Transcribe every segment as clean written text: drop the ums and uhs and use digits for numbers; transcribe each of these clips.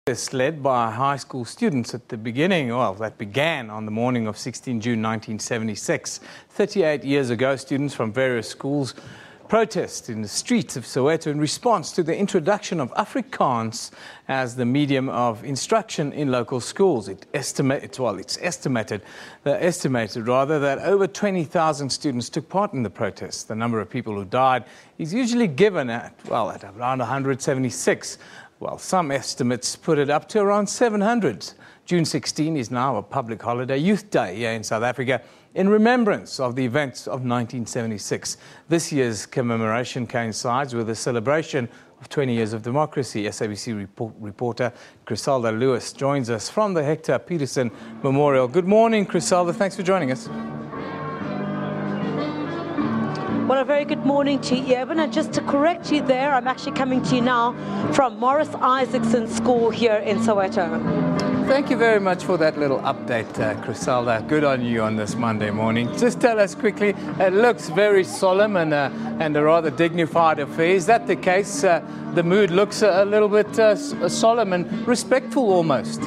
Protest led by high school students at the beginning, well, that began on the morning of 16 June 1976. 38 years ago, students from various schools protested in the streets of Soweto in response to the introduction of Afrikaans as the medium of instruction in local schools. It's estimated that over 20,000 students took part in the protests. The number of people who died is usually given at around 176. Well, some estimates put it up to around 700. June 16 is now a public holiday, Youth Day here in South Africa, in remembrance of the events of 1976. This year's commemoration coincides with the celebration of 20 years of democracy. SABC reporter Criselda joins us from the Hector Peterson Memorial. Good morning, Criselda. Thanks for joining us. Well, a very good morning to you, Evan. And just to correct you there, I'm actually coming to you now from Morris Isaacson School here in Soweto. Thank you very much for that little update, Criselda. Good on you on this Monday morning. Just tell us quickly, it looks very solemn and a rather dignified affair. Is that the case? The mood looks a little bit solemn and respectful almost.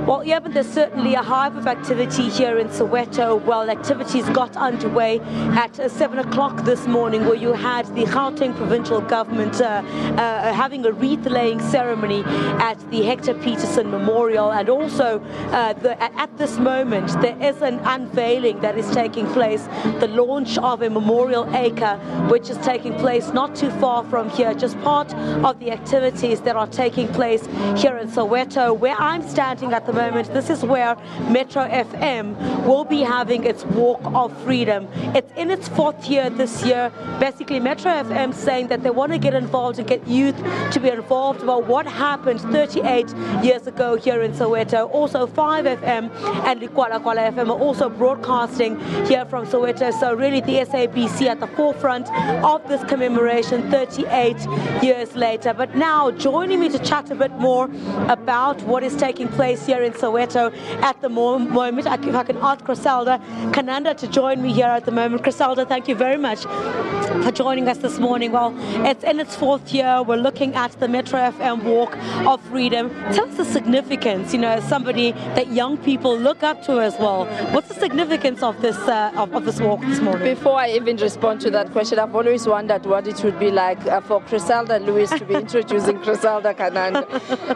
Well, yeah, but there's certainly a hive of activity here in Soweto. Well, activities got underway at 7 o'clock this morning, where you had the Gauteng provincial government having a wreath-laying ceremony at the Hector Peterson Memorial. And also, at this moment, there is an unveiling that is taking place, the launch of a memorial acre, which is taking place not too far from here, just part of the activities that are taking place here in Soweto. Where I'm standing at the moment, this is where Metro FM will be having its Walk of Freedom. It's in its 4th year this year. Basically, Metro FM saying that they want to get involved and get youth to be involved about what happened 38 years ago here in Soweto. Also, 5FM and Kwala FM are also broadcasting here from Soweto. So really, the SABC at the forefront of this commemoration 38 years later. But now, joining me to chat a bit more about what is taking place here in Soweto at the moment, if I can ask Criselda Kananda to join me here at the moment. Criselda, thank you very much for joining us this morning. Well, it's in its 4th year. We're looking at the Metro FM Walk of Freedom. Tell us the significance, as somebody that young people look up to as well. What's the significance of this this walk this morning? Before I even respond to that question, I've always wondered what it would be like for Criselda Lewis to be introducing Criselda Kananda.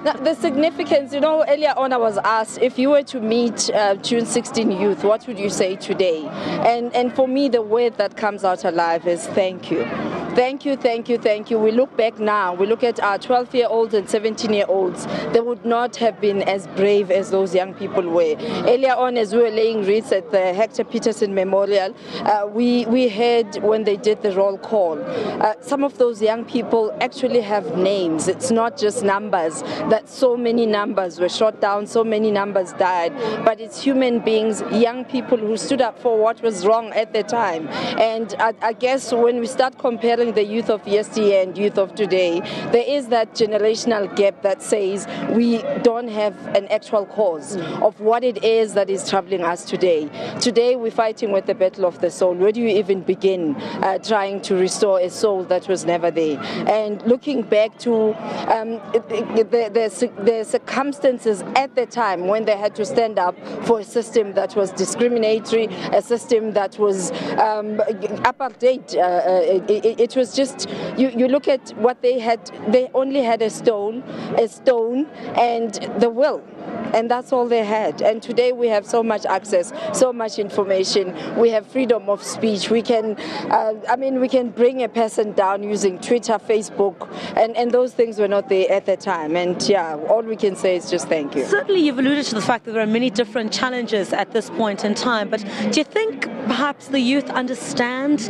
Now, the significance, earlier on I was asked, if you were to meet June 16 youth, what would you say today? And for me, the word that comes out alive is thank you. Thank you, thank you, thank you. We look back now, we look at our 12-year-olds and 17-year-olds. They would not have been as brave as those young people were. Earlier on, as we were laying wreaths at the Hector Peterson Memorial, we heard when they did the roll call. Some of those young people actually have names. It's not just numbers, that so many numbers were shot down, so many numbers died, but it's human beings, young people who stood up for what was wrong at the time. And I guess when we start comparing the youth of yesteryear and youth of today, there is that generational gap that says we don't have an actual cause of what it is that is troubling us today. Today we're fighting with the battle of the soul. Where do you even begin trying to restore a soul that was never there? And looking back to the circumstances at the time when they had to stand up for a system that was discriminatory, a system that was apartheid. It was just, you look at what they had, they only had a stone and the will. And that's all they had. And today we have so much access, so much information. We have freedom of speech. We can, we can bring a person down using Twitter, Facebook, and those things were not there at the time. And yeah, all we can say is just thank you. Certainly, you've alluded to the fact that there are many different challenges at this point in time. But do you think perhaps the youth understand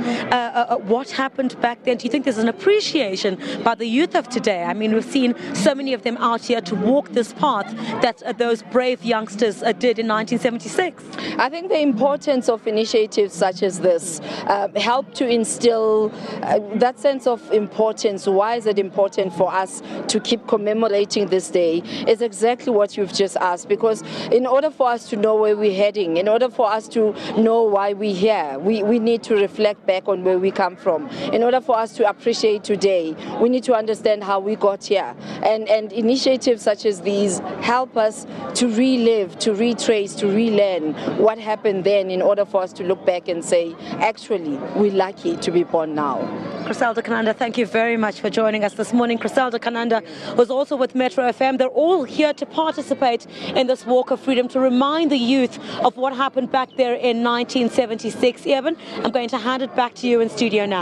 what happened back then? Do you think there's an appreciation by the youth of today? I mean, we've seen so many of them out here to walk this path that those those brave youngsters did in 1976? I think the importance of initiatives such as this help to instill that sense of importance. Why is it important for us to keep commemorating this day? Is exactly what you've just asked, because in order for us to know where we're heading, in order for us to know why we're here, we need to reflect back on where we come from. In order for us to appreciate today, we need to understand how we got here. And initiatives such as these help us to relive, to retrace, to relearn what happened then, in order for us to look back and say, actually, we're lucky to be born now. Criselda Kananda, thank you very much for joining us this morning. Criselda Kananda was also with Metro FM. They're all here to participate in this Walk of Freedom, to remind the youth of what happened back there in 1976. Evan, I'm going to hand it back to you in studio now.